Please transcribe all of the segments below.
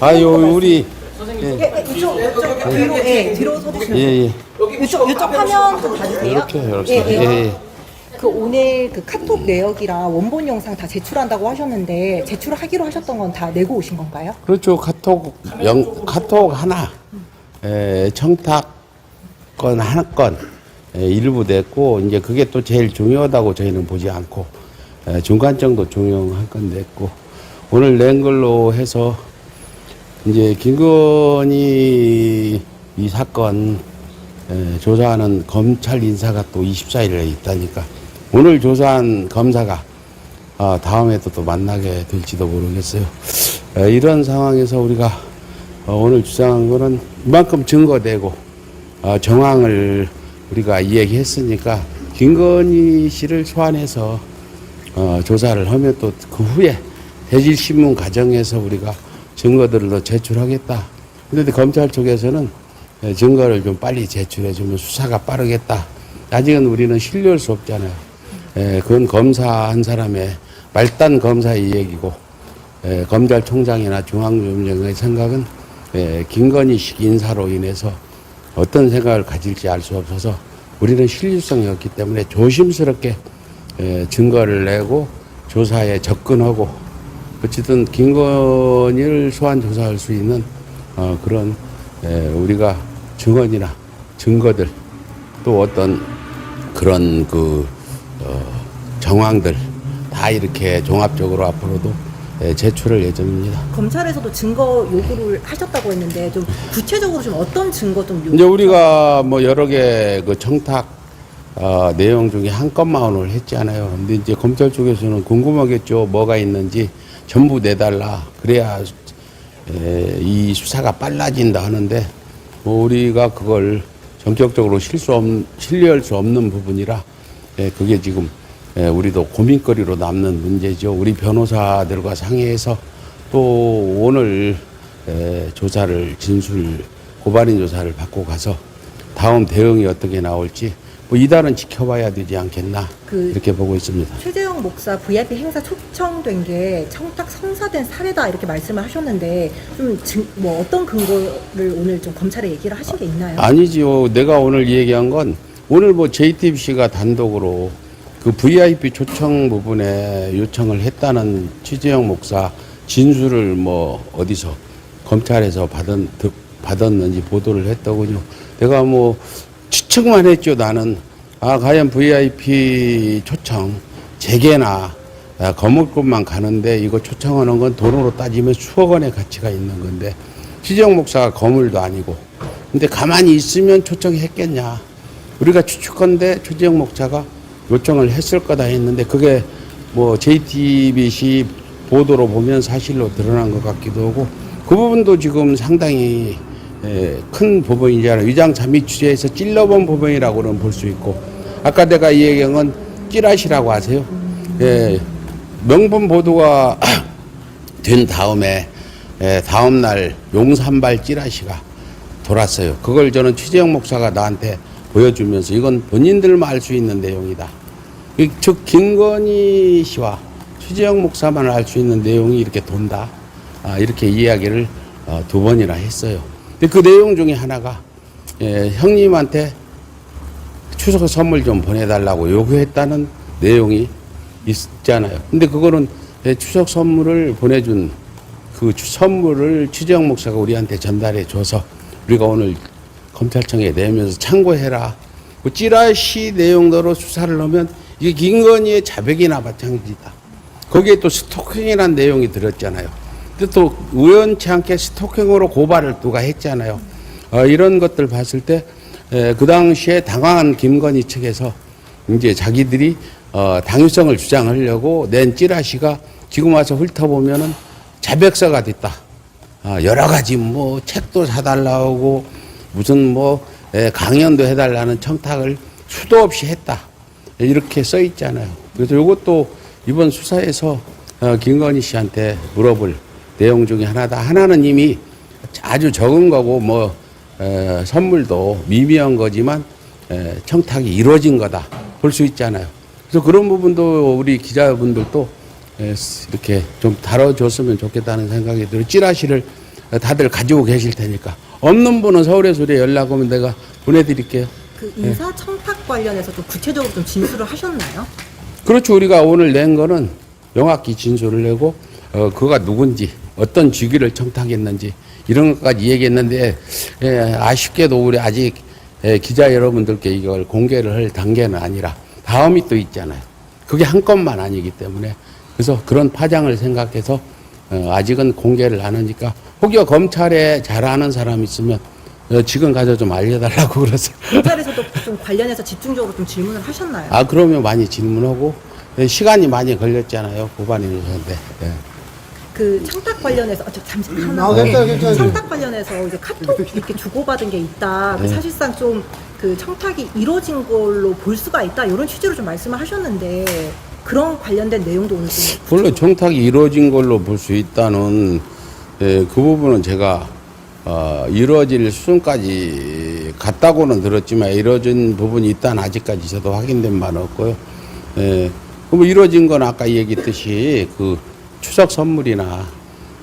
우리 이쪽 뒤로 서주시면 예. 이쪽 화면 좀 봐주세요. 이렇게. 그 오늘 그 카톡 내역이랑 원본 영상 다 제출한다고 하셨는데 제출하기로 하셨던 건 다 내고 오신 건가요? 그렇죠. 카톡 하나, 청탁건 하나 건 일부 냈고, 이제 그게 또 제일 중요하다고 저희는 보지 않고, 중간 정도 중요한 건 냈고, 오늘 낸 걸로 해서 이제 김건희 이 사건 조사하는 검찰 인사가 또 24일에 있다니까, 오늘 조사한 검사가 다음에도 또 만나게 될지도 모르겠어요. 이런 상황에서 우리가 오늘 주장한 거는 이만큼 증거되고 정황을 우리가 이야기했으니까 김건희 씨를 소환해서 조사를 하면 또 그 후에 대질신문 과정에서 우리가 증거들을 더 제출하겠다. 그런데 검찰 쪽에서는 증거를 좀 빨리 제출해주면 수사가 빠르겠다. 아직은 우리는 신뢰할 수 없잖아요. 그건 검사 한 사람의 말단 검사의 얘기고, 검찰총장이나 중앙지검장의 생각은 김건희식 인사로 인해서 어떤 생각을 가질지 알 수 없어서 우리는 신뢰성이 없기 때문에 조심스럽게 증거를 내고 조사에 접근하고, 어쨌든 김건희를 소환 조사할 수 있는 그런 우리가 증언이나 증거들 또 어떤 그런 정황들 다 이렇게 종합적으로 앞으로도 제출할 예정입니다. 검찰에서도 증거 요구를 하셨다고 했는데 좀 구체적으로 좀 어떤 증거 좀 요구? 이제 우리가 뭐 여러 개 그 청탁 내용 중에 한 건만 오늘 했잖아요. 근데 이제 검찰 쪽에서는 궁금하겠죠. 뭐가 있는지 전부 내달라. 그래야 이 수사가 빨라진다 하는데, 뭐 우리가 그걸 전격적으로 신뢰할 수 없는 부분이라 그게 지금 우리도 고민거리로 남는 문제죠. 우리 변호사들과 상의해서 또 오늘 조사를 고발인 조사를 받고 가서 다음 대응이 어떻게 나올지 뭐 이달은 지켜봐야 되지 않겠나 이렇게 보고 있습니다. 최재형 목사 VIP 행사 초청된 게 청탁 성사된 사례다 이렇게 말씀을 하셨는데 좀 뭐 어떤 근거를 오늘 좀 검찰에 얘기를 하신 게 있나요? 아니지요. 내가 오늘 얘기한 건 오늘 뭐 JTBC가 단독으로 그 VIP 초청 부분에 요청을 했다는 최재형 목사 진술을 뭐 어디서 검찰에서 받았는지 보도를 했더군요. 내가 뭐 추측만 했죠. 나는 과연 VIP 초청 재개나 거물급만 가는데 이거 초청하는 건 돈으로 따지면 수억 원의 가치가 있는 건데 최재형 목사가 거물도 아니고 근데 가만히 있으면 초청했겠냐. 우리가 추측컨대 최재형 목사가 요청을 했을 거다 했는데 그게 뭐 JTBC 보도로 보면 사실로 드러난 것 같기도 하고, 그 부분도 지금 상당히 큰 부분이잖아요. 위장잠입 취재에서 찔러본 부분이라고는 볼 수 있고, 아까 내가 이 얘기한 건 찌라시라고 아세요? 명분 보도가 된 다음에 다음날 용산발 찌라시가 돌았어요. 그걸 저는 최재형 목사가 나한테 보여주면서 이건 본인들만 알 수 있는 내용이다. 즉 김건희 씨와 최재형 목사만 알 수 있는 내용이 이렇게 돈다. 이렇게 이야기를 두 번이나 했어요. 근데 그 내용 중에 하나가 형님한테 추석 선물 좀 보내달라고 요구했다는 내용이 있잖아요. 근데 그거는 추석 선물을 보내준 그 선물을 최재형 목사가 우리한테 전달해 줘서 우리가 오늘 검찰청에 내면서 참고해라. 그 찌라시 내용대로 수사를 하면 이게 김건희의 자백이나 마찬가지다. 거기에 또 스토킹이라는 내용이 들었잖아요. 근데 또 우연치 않게 스토킹으로 고발을 누가 했잖아요. 이런 것들 봤을 때 그 당시에 당황한 김건희 측에서 이제 자기들이 당위성을 주장하려고 낸 찌라시가 지금 와서 훑어보면은 자백서가 됐다. 여러 가지 뭐 책도 사달라고 무슨 뭐 강연도 해달라는 청탁을 수도 없이 했다. 이렇게 써 있잖아요. 그래서 이것도 이번 수사에서 김건희 씨한테 물어볼 내용 중에 하나다. 하나는 이미 아주 적은 거고 뭐 선물도 미미한 거지만 청탁이 이루어진 거다 볼 수 있잖아요. 그래서 그런 부분도 우리 기자분들도 이렇게 좀 다뤄줬으면 좋겠다는 생각이 들어요. 찌라시를 다들 가지고 계실 테니까 없는 분은 서울에서 연락 오면 내가 보내드릴게요. 그 인사 청탁 관련해서 좀 구체적으로 좀 진술을 하셨나요? 그렇죠. 우리가 오늘 낸 거는 명확히 진술을 내고 그가 누군지 어떤 직위를 청탁했는지 이런 것까지 얘기했는데 아쉽게도 우리 아직 기자 여러분들께 이걸 공개를 할 단계는 아니라 다음이 또 있잖아요. 그게 한 건만 아니기 때문에 그래서 그런 파장을 생각해서 아직은 공개를 안 하니까 혹여 검찰에 잘 아는 사람 있으면 지금 가서 좀 알려달라고 그러세요. 검찰에서도 좀 관련해서 집중적으로 좀 질문을 하셨나요? 아, 그러면 많이 질문하고 시간이 많이 걸렸잖아요. 고발인 조사인데. 예. 그 청탁 관련해서 잠시 하나 괜찮아요. 청탁 관련해서 이제 카톡 이렇게 주고받은 게 있다. 네. 사실상 좀 그 청탁이 이루어진 걸로 볼 수가 있다. 이런 취지로 좀 말씀을 하셨는데 그런 관련된 내용도 오늘 좀 물론 청탁이 이루어진 걸로 볼 수 있다는 그 부분은 제가 이루어질 수준까지 갔다고는 들었지만 이루어진 부분이 있다는 아직까지 저도 확인된 바는 없고요. 뭐 이루어진 건 아까 얘기했듯이 그 추석 선물이나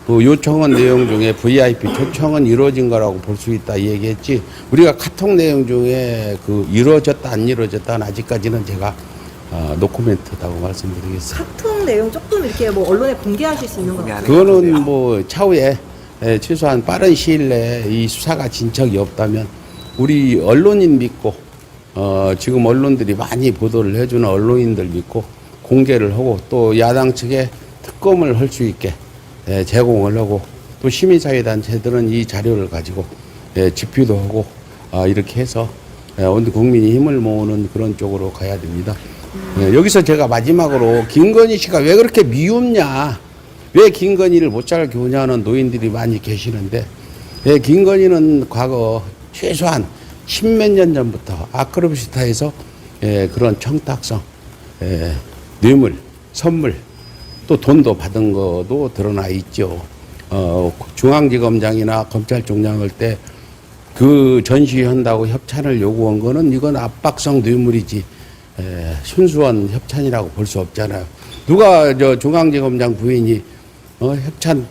그 요청한 내용 중에 VIP 초청은 이루어진 거라고 볼 수 있다 얘기했지 우리가 카톡 내용 중에 그 이루어졌다 안 이루어졌다는 아직까지는 제가 노코멘트라고 말씀드리겠습니다. 카톡 내용 조금 이렇게 뭐 언론에 공개하실 수 있는 건가요? 그거는 뭐 차후에 최소한 빠른 시일 내에 이 수사가 진척이 없다면 우리 언론인 믿고 지금 언론들이 많이 보도를 해주는 언론인들 믿고 공개를 하고 또 야당 측에 특검을 할 수 있게 제공을 하고 또 시민사회단체들은 이 자료를 가지고 집필도 하고 이렇게 해서 온 국민이 힘을 모으는 그런 쪽으로 가야 됩니다. 여기서 제가 마지막으로 김건희 씨가 왜 그렇게 미움냐, 왜 김건희를 못 잘 교냐는 노인들이 많이 계시는데 김건희는 과거 최소한 십몇 년 전부터 아크로비스타에서 그런 청탁성, 뇌물, 선물 또 돈도 받은 것도 드러나 있죠. 중앙지검장이나 검찰총장 할 때 그 전시한다고 협찬을 요구한 거는 이건 압박성 뇌물이지 순수한 협찬이라고 볼 수 없잖아요. 누가 저 중앙지검장 부인이 협찬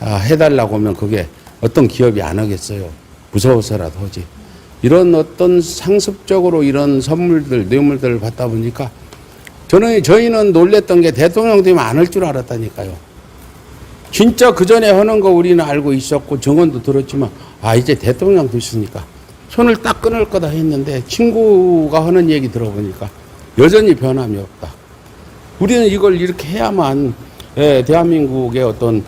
해달라고 하면 그게 어떤 기업이 안 하겠어요. 무서워서라도 하지. 이런 어떤 상습적으로 이런 선물들, 뇌물들을 받다 보니까 저희는 놀랬던 게 대통령 되면 안 할 줄 알았다니까요. 진짜 그 전에 하는 거 우리는 알고 있었고 정언도 들었지만 이제 대통령 됐으니까 손을 딱 끊을 거다 했는데 친구가 하는 얘기 들어보니까 여전히 변함이 없다. 우리는 이걸 이렇게 해야만 대한민국의 어떤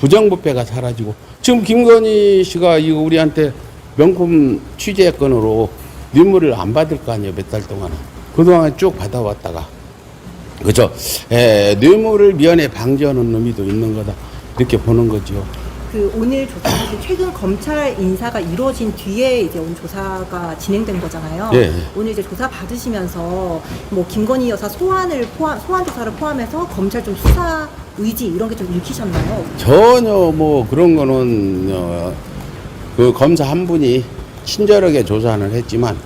부정부패가 사라지고 지금 김건희 씨가 이거 우리한테 명품 취재건으로 뇌물을 안 받을 거 아니에요. 몇 달 동안은. 그동안 쭉 받아왔다가 그죠? 뇌물을 미연에 방지하는 의미도 있는 거다. 이렇게 보는 거죠. 그 오늘 조사 최근 검찰 인사가 이루어진 뒤에 이제 오늘 조사가 진행된 거잖아요. 예. 오늘 이제 조사 받으시면서 뭐 김건희 여사 소환 조사를 포함해서 검찰 좀 수사 의지 이런 게 좀 읽히셨나요? 전혀 뭐 그런 거는 그 검사 한 분이 친절하게 조사는 했지만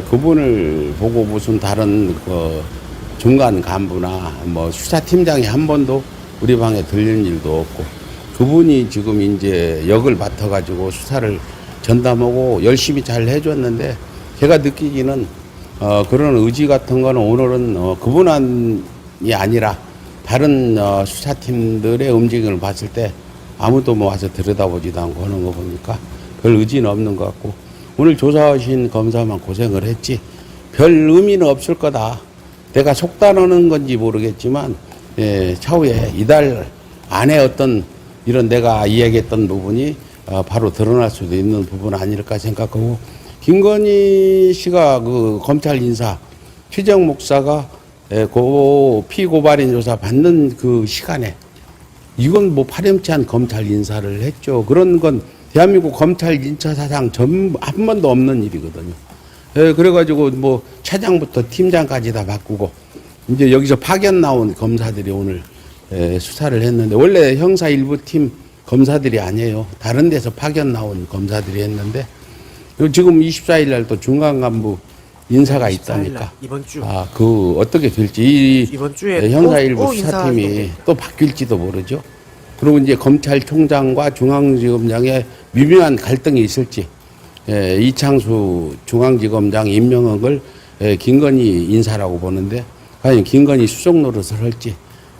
그분을 보고 무슨 다른 그 중간 간부나 뭐 수사팀장이 한 번도 우리 방에 들린 일도 없고 그분이 지금 이제 역을 맡아가지고 수사를 전담하고 열심히 잘 해줬는데 제가 느끼기는 그런 의지 같은 거는 오늘은 그분이 아니라 다른 수사팀들의 움직임을 봤을 때 아무도 뭐 와서 들여다보지도 않고 하는 거 보니까 별 의지는 없는 것 같고 오늘 조사하신 검사만 고생을 했지 별 의미는 없을 거다. 내가 속단하는 건지 모르겠지만 차후에 이달 안에 어떤 이런 내가 이야기했던 부분이 바로 드러날 수도 있는 부분 아닐까 생각하고 김건희 씨가 그 검찰 인사 최재형 목사가 피고발인 조사 받는 그 시간에 이건 뭐 파렴치한 검찰 인사를 했죠. 그런 건 대한민국 검찰 인사 사상 한 번도 없는 일이거든요. 그래가지고 뭐 차장부터 팀장까지 다 바꾸고 이제 여기서 파견 나온 검사들이 오늘 수사를 했는데 원래 형사 일부 팀 검사들이 아니에요. 다른 데서 파견 나온 검사들이 했는데 지금 24일 날 또 중간 간부 인사가 있다니까. 이번 주. 그 어떻게 될지 이번 주에 형사 일부 또 수사팀이 인사활동이 또 바뀔지도 모르죠. 그리고 이제 검찰총장과 중앙지검장의 미묘한 갈등이 있을지, 이창수 중앙지검장 임명을 김건희 인사라고 보는데 과연 김건희 수석 노릇을 할지,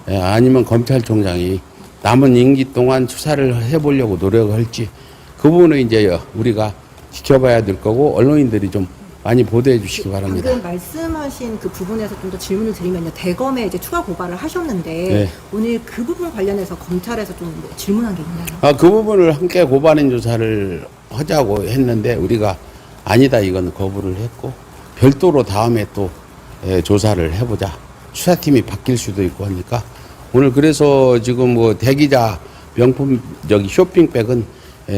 아니면 검찰총장이 남은 임기 동안 수사를 해보려고 노력을 할지, 그 부분은 이제 우리가 지켜봐야 될 거고 언론인들이 좀 많이 보도해 주시기 바랍니다. 방금 말씀하신 그 부분에서 좀 더 질문을 드리면요. 대검에 이제 추가 고발을 하셨는데 네. 오늘 그 부분 관련해서 검찰에서 좀 질문한 게 있나요? 그 부분을 함께 고발인 조사를 하자고 했는데 우리가 아니다 이건 거부를 했고, 별도로 다음에 또 조사를 해보자. 수사팀이 바뀔 수도 있고 하니까 오늘 그래서 지금 뭐 대기자 명품 쇼핑백은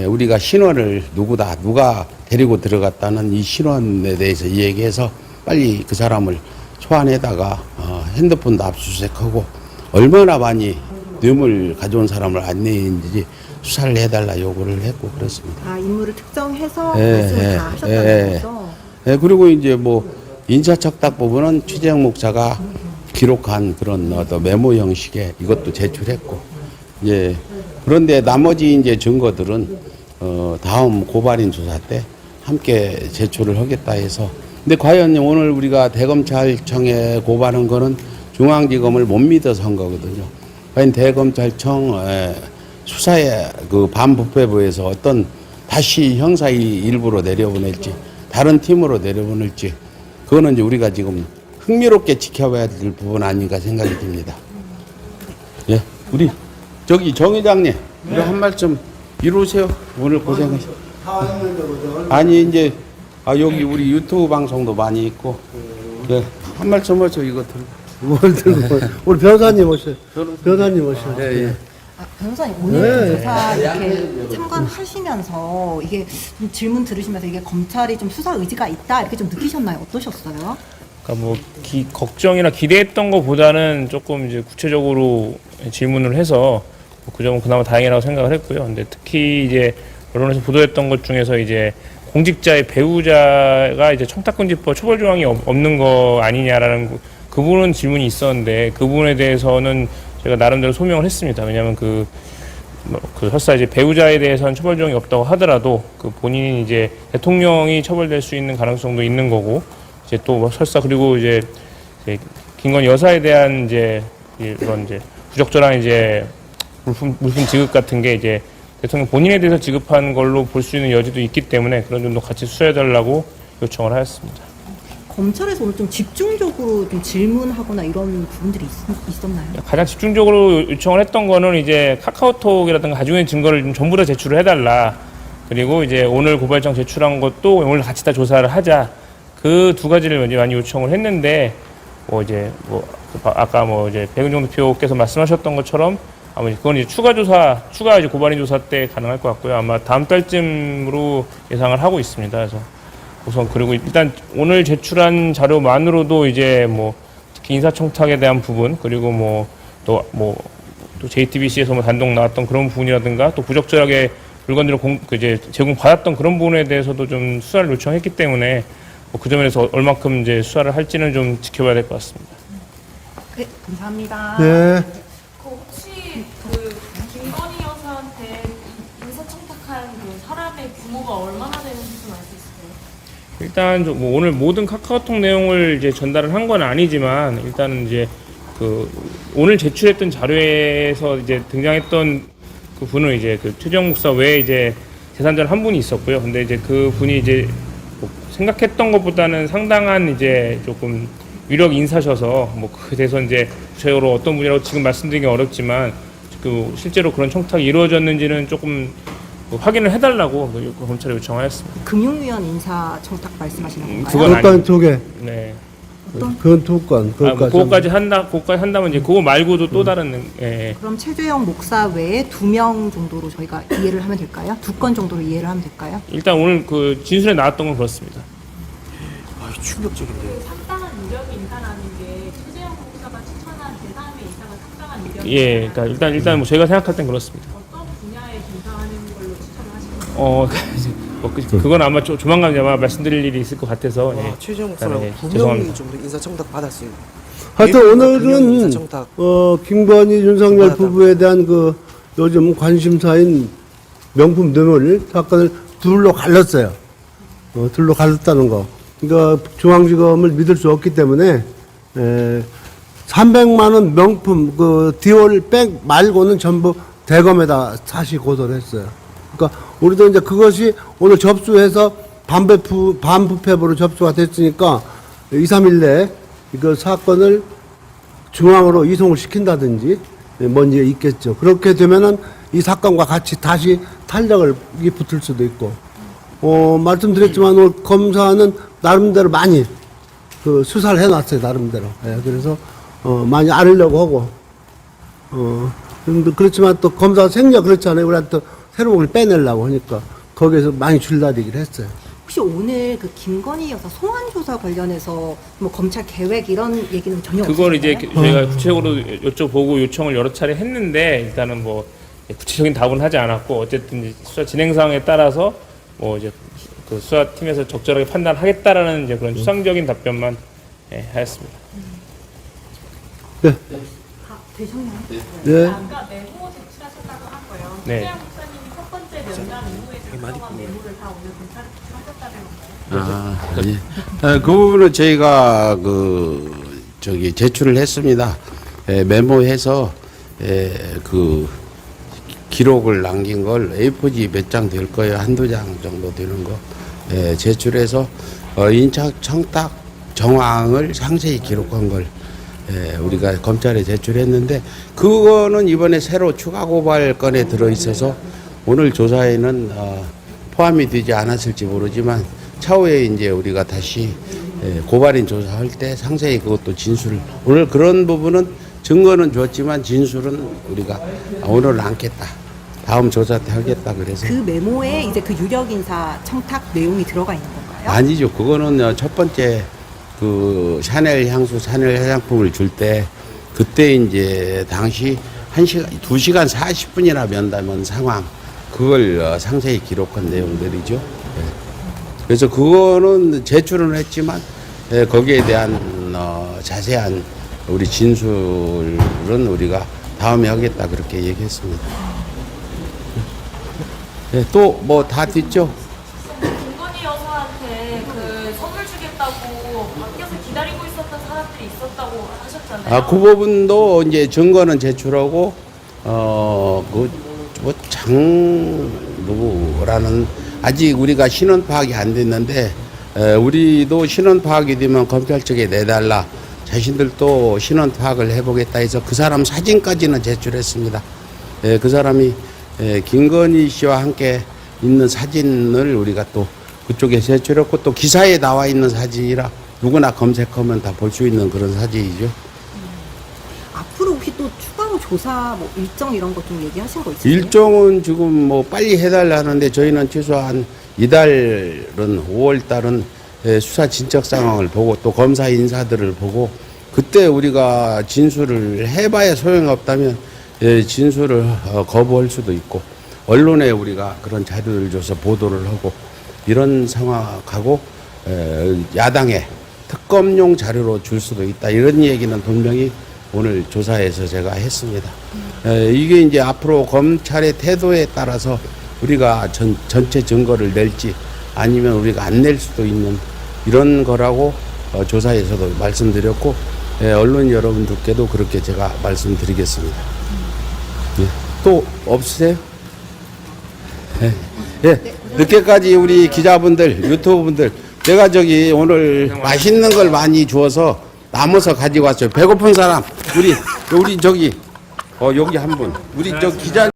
우리가 신원을 누가 데리고 들어갔다는 이 신원에 대해서 얘기해서 빨리 그 사람을 소환해다가 핸드폰도 압수수색하고 얼마나 많이 뇌물 가져온 사람을 안내했는지 수사를 해달라 요구를 했고 그렇습니다. 인물을 특정해서 말씀을 다 하셨다는 거죠? 그리고 이제 뭐 인사척탁 부분은 최재형 목사가 기록한 그런 어떤 메모 형식의 이것도 제출했고, 그런데 나머지 이제 증거들은 다음 고발인 조사 때 함께 제출을 하겠다 해서. 근데 과연 오늘 우리가 대검찰청에 고발한 거는 중앙지검을 못 믿어서 한 거거든요. 과연 대검찰청 수사의 그 반부패부에서 어떤 다시 형사 일부로 내려보낼지 다른 팀으로 내려보낼지, 그거는 이제 우리가 지금 흥미롭게 지켜봐야 될 부분 아닌가 생각이 듭니다. 예, 우리 저기 정 회장님, 우리 한 말씀 이루세요. 오늘 고생하셨. 아니 이제 여기 우리 유튜브 방송도 많이 있고, 한 말씀 하죠. 이거 들고. 뭘 들고 우리 변호사님 오세요. 변호사님 오세요. 예. 변호사님 오늘 조사 이렇게 참관하시면서 이게 좀 질문 들으시면서 이게 검찰이 좀 수사 의지가 있다 이렇게 좀 느끼셨나요? 어떠셨어요? 그러니까 뭐 걱정이나 기대했던 것보다는 조금 이제 구체적으로 질문을 해서 그 점은 그나마 다행이라고 생각을 했고요. 근데 특히 이제 언론에서 보도했던 것 중에서 이제 공직자의 배우자가 이제 청탁금지법 처벌 조항이 없는 거 아니냐라는 그 부분 질문이 있었는데, 그 부분에 대해서는 제가 나름대로 소명을 했습니다. 왜냐하면 설사 이제 배우자에 대해서는 처벌 조항이 없다고 하더라도 그 본인이 이제 대통령이 처벌될 수 있는 가능성도 있는 거고, 이제 또 설사 그리고 이제 김건희 여사에 대한 이제 이런 이제 부적절한 이제 물품 지급 같은 게 이제 대통령 본인에 대해서 지급한 걸로 볼 수 있는 여지도 있기 때문에 그런 점도 같이 수사해달라고 요청을 하였습니다. 검찰에서 오늘 좀 집중적으로 좀 질문하거나 이런 부분들이 있었나요? 가장 집중적으로 요청을 했던 거는 이제 카카오톡이라든가 가지고 있는 증거를 좀 전부 다 제출을 해달라. 그리고 이제 오늘 고발장 제출한 것도 오늘 같이 다 조사를 하자. 그 두 가지를 많이 요청을 했는데, 아까 이제 백은종 대표께서 말씀하셨던 것처럼 아마 그건 이제 추가 이제 고발인 조사 때 가능할 것 같고요. 아마 다음 달쯤으로 예상을 하고 있습니다. 그래서 우선 그리고 일단 오늘 제출한 자료만으로도 이제 특히 인사청탁에 대한 부분, 그리고 또 JTBC에서 단독 나왔던 그런 부분이라든가 또 부적절하게 물건들을 이제 제공받았던 그런 부분에 대해서도 좀 수사를 요청했기 때문에 그 점에서 얼마큼 이제 수사를 할지는 좀 지켜봐야 될 것 같습니다. 네, 감사합니다. 네. 혹시 김건희 여사한테 인사청탁한 그 사람의 규모가 얼마나 되는지 좀 알 수 있을까요? 일단 오늘 모든 카카오톡 내용을 이제 전달을 한 건 아니지만, 일단은 이제 오늘 제출했던 자료에서 이제 등장했던 그 분은 이제 최재형 목사 외에 이제 재산자는 한 분이 있었고요. 근데 이제 그 분이 이제 생각했던 것보다는 상당한 이제 조금 유력 인사셔서 그래서 이제 구체적으로 어떤 분이라고 지금 말씀드리기 어렵지만 실제로 그런 청탁이 이루어졌는지는 조금 확인을 해달라고 검찰에 요청하였습니다. 금융위원 인사 청탁 말씀하시는 건가요? 그건 그건 두 개. 네. 그건 두 건. 그거까지 한다면 이제 그거 말고도 또 다른. 그럼 최재형 목사 외에 2명 정도로 저희가 이해를 하면 될까요? 2건 정도로 이해를 하면 될까요? 일단 오늘 그 진술에 나왔던 건 그렇습니다. 충격적인데. 상당한 유력의 인사라는 게 최재형 목사가 추천한 제3의 인사가 상당한 유력의 예, 그러니까 일단 제가 생각할 땐 그렇습니다. 어떤 분야에 종사하는 걸로 추천을 하시는 거예요? 그건 아마 조만간 아마 말씀드릴 일이 있을 것 같아서. 최재형 목사랑 분명히 죄송합니다. 좀 인사청탁 받았어요. 하여튼 오늘은 인사청탁 김건희 윤석열 부부에 대한 그 요즘 관심사인 명품 뇌물 사건을 둘로 갈랐어요. 둘로 갈랐다는 거. 그러니까 중앙지검을 믿을 수 없기 때문에 300만 원 명품 그 디올 백 말고는 전부 대검에다 다시 고소를 했어요. 그러니까 우리도 이제 그것이 오늘 접수해서 반부패부로 접수가 됐으니까 2, 3일 내에 이거 사건을 중앙으로 이송을 시킨다든지 뭔지 있겠죠. 그렇게 되면은 이 사건과 같이 다시 탄력을 붙을 수도 있고. 말씀드렸지만 오늘 검사는 나름대로 많이 그 수사를 해놨어요. 나름대로. 예, 그래서 많이 알으려고 하고. 근데 그렇지만 또 검사 생략 그렇잖아요. 우리한테 새로운 걸 빼내려고 하니까 거기에서 많이 줄다리기를 했어요. 혹시 오늘 그 김건희 여사 소환 조사 관련해서 뭐 검찰 계획 이런 얘기는 전혀 없어요? 그걸 이제 저희가 구체적으로 여쭤보고 요청을 여러 차례 했는데 일단은 뭐 구체적인 답은 하지 않았고 어쨌든 이제 수사 진행 상황에 따라서 뭐 이제 그 수사팀에서 적절하게 판단하겠다라는 이제 그런 추상적인 답변만 하였습니다. 네. 되셨나요? 예. 아까 메모 제출하셨다고 하고요. 네. 최재형 목사님이 첫 번째 면담 이후에 작성한 메모를 다 오늘 검찰에 제출하셨다는 건가요? 그 부분은 저희가 제출을 했습니다. 메모해서 그 기록을 남긴 걸 A4지 몇 장 될 거예요. 한두 장 정도 되는 거 제출해서 인착 청탁 정황을 상세히 기록한 걸 우리가 검찰에 제출했는데 그거는 이번에 새로 추가 고발 건에 들어 있어서 오늘 조사에는 포함이 되지 않았을지 모르지만 차후에 이제 우리가 다시 고발인 조사할 때 상세히 그것도 진술을 오늘 그런 부분은 증거는 줬지만 진술은 우리가 오늘은 않겠다. 다음 조사 때 하겠다 그래서 그 메모에 이제 그 유력 인사 청탁 내용이 들어가 있는 건가요? 아니죠. 그거는 첫 번째 그 샤넬 향수, 샤넬 화장품을 줄 때 그때 이제 당시 2시간 40분이나 면담한 상황 그걸 상세히 기록한 내용들이죠. 그래서 그거는 제출은 했지만 거기에 대한 자세한 우리 진술은 우리가 다음에 하겠다 그렇게 얘기했습니다. 또 뭐 다 됐죠? 김건희 여사한테 그 선물 주겠다고 밖에서 기다리고 있었던 사람들이 있었다고 하셨잖아요. 그 부분도 이제 증거는 제출하고 누구라는 아직 우리가 신원 파악이 안 됐는데 우리도 신원 파악이 되면 검찰 측에 내달라. 자신들도 신원 파악을 해보겠다 해서 그 사람 사진까지는 제출했습니다. 그 사람이 김건희 씨와 함께 있는 사진을 우리가 또 그쪽에 제출했고 또 기사에 나와 있는 사진이라 누구나 검색하면 다 볼 수 있는 그런 사진이죠. 앞으로 혹시 또 추가로 조사 뭐 일정 이런 거 좀 얘기하신 거 있으세요? 일정은 지금 뭐 빨리 해달라 하는데 저희는 최소한 이달은 5월달은 수사 진척 상황을 보고 또 검사 인사들을 보고 그때 우리가 진술을 해봐야 소용없다면 진술을 거부할 수도 있고 언론에 우리가 그런 자료를 줘서 보도를 하고 이런 상황하고 야당에 특검용 자료로 줄 수도 있다 이런 얘기는 분명히 오늘 조사에서 제가 했습니다. 이게 이제 앞으로 검찰의 태도에 따라서 우리가 전체 증거를 낼지 아니면 우리가 안 낼 수도 있는 이런 거라고 조사에서도 말씀드렸고 언론 여러분들께도 그렇게 제가 말씀드리겠습니다. 또 없으세요? 늦게까지 우리 기자분들, 유튜브분들 제가 저기 오늘 맛있는 걸 많이 주어서 남아서 가지고 왔어요. 배고픈 사람 우리 저기 여기 한 분 우리 저 기자